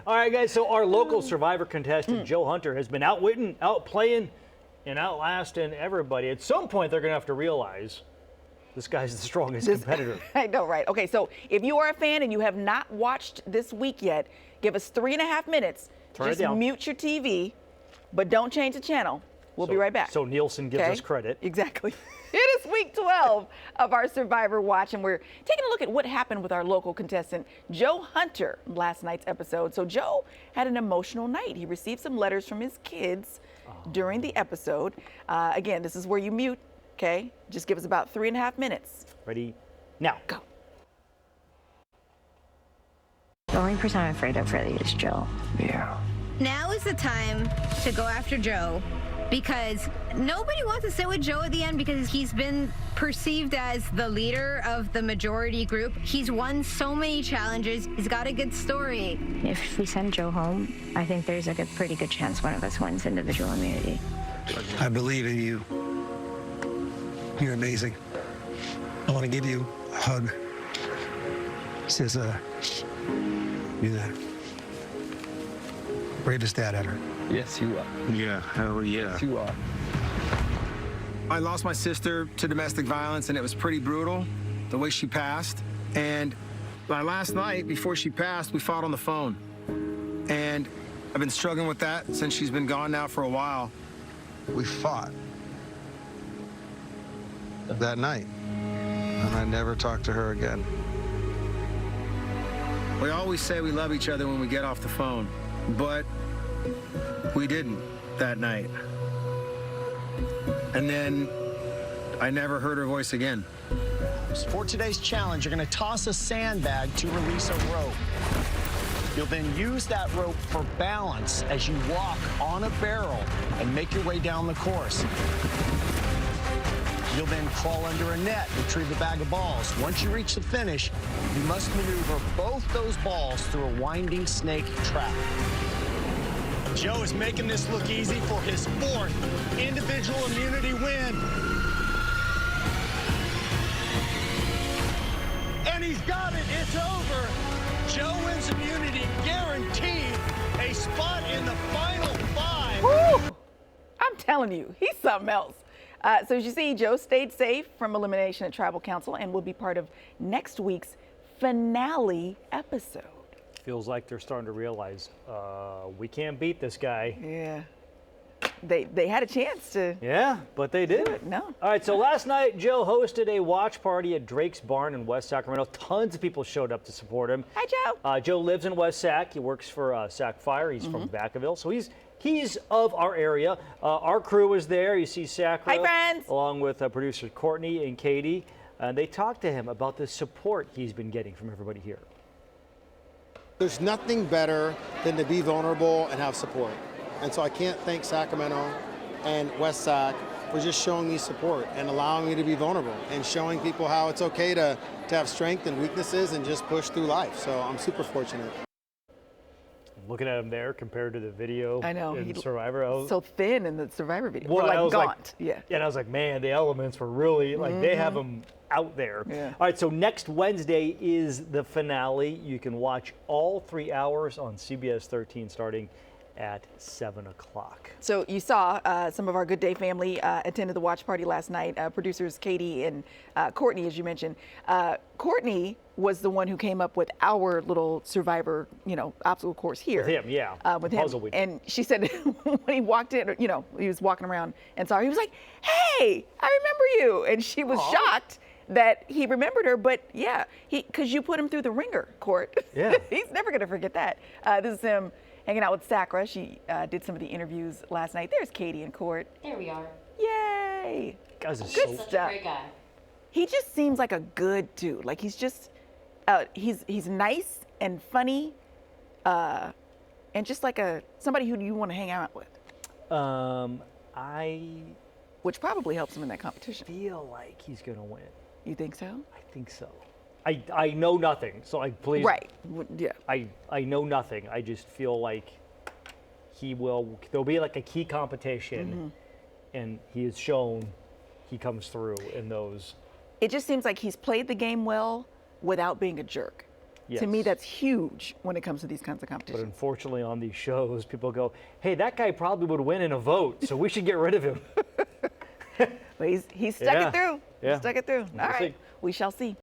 All right, guys, so our local Survivor contestant, Joe Hunter, has been outwitting, outplaying, and outlasting everybody. At some point, they're going to have to realize this guy's the strongest competitor. I know, right? Okay, so if you are a fan and you have not watched this week yet, give us 3.5 minutes. Turn it down. Mute your TV, but don't change the channel. We'll be right back. So Nielsen gives us credit. Exactly. It is week 12 of our Survivor Watch, and we're taking a look at what happened with our local contestant, Joe Hunter, last night's episode. So Joe had an emotional night. He received some letters from his kids during the episode. Again, this is where you mute, okay? Just give us about 3.5 minutes. Ready? Now. Go. The only person I'm afraid of really is Joe. Yeah. Now is the time to go after Joe, because nobody wants to sit with Joe at the end because he's been perceived as the leader of the majority group. He's won so many challenges. He's got a good story. If we send Joe home, I think there's a pretty good chance one of us wins individual immunity. I believe in you. You're amazing. I want to give you a hug. Says, you're the bravest dad ever. Yes, you are. Yeah, hell yeah. Yes, you are. I lost my sister to domestic violence, and it was pretty brutal, the way she passed. And last night, before she passed, we fought on the phone. And I've been struggling with that since she's been gone now for a while. We fought that night, and I never talked to her again. We always say we love each other when we get off the phone, but we didn't that night. And then I never heard her voice again. For today's challenge, you're going to toss a sandbag to release a rope. You'll then use that rope for balance as you walk on a barrel and make your way down the course. You'll then crawl under a net, retrieve a bag of balls. Once you reach the finish, you must maneuver both those balls through a winding snake trap. Joe is making this look easy for his 4th individual immunity win. And he's got it. It's over. Joe wins immunity, guaranteed a spot in the final 5. Woo! I'm telling you, he's something else. So as you see, Joe stayed safe from elimination at Tribal Council and will be part of next week's finale episode. Feels like they're starting to realize we can't beat this guy. Yeah. They had a chance to. Yeah, but they didn't. No. All right, so last night, Joe hosted a watch party at Drake's Barn in West Sacramento. Tons of people showed up to support him. Hi, Joe. Joe lives in West Sac. He works for Sac Fire. He's from Vacaville, so he's of our area. Our crew was there. You see Sakura. Hi, friends. Along with producers Courtney and Katie. And they talked to him about the support he's been getting from everybody here. There's nothing better than to be vulnerable and have support. And so I can't thank Sacramento and West Sac for just showing me support and allowing me to be vulnerable and showing people how it's okay to have strength and weaknesses and just push through life. So I'm super fortunate. Looking at him there compared to the video I know. in Survivor. I was so thin in the Survivor video. Well, Or like I was gaunt. Yeah. And I was like, man, the elements were really, like, they have them out there. Yeah. All right, so next Wednesday is the finale. You can watch all 3 hours on CBS 13 starting at 7 o'clock. So you saw some of our Good Day family attended the watch party last night. Producers Katie and Courtney, as you mentioned. Courtney was the one who came up with our little Survivor, obstacle course here. With him, yeah. With him. Puzzle week. And she said when he walked in, he was walking around and saw her, he was like, "Hey, I remember you." And she was shocked that he remembered her, but yeah, because you put him through the ringer, Court. Yeah. He's never going to forget that. This is him hanging out with Sakura. She did some of the interviews last night. There's Katie and Court. There we are. Yay. Guys are Good Such stuff. a great guy. He just seems like a good dude. Like he's just, he's nice and funny, and just like somebody who you want to hang out with. Which probably helps him in that competition. Feel like he's going to win. You think so? I think so. I know nothing, so please. Right. Yeah. I know nothing. I just feel like there'll be like a key competition, and he has shown he comes through in those. It just seems like he's played the game well without being a jerk. To me, Yes. that's huge when it comes to these kinds of But competitions. unfortunately, on these shows, people go, "Hey, that guy probably would win in a vote, so we should get rid of him." But he's stuck Yeah. it through. Yeah. He stuck it through. We'll All right, see. we shall see.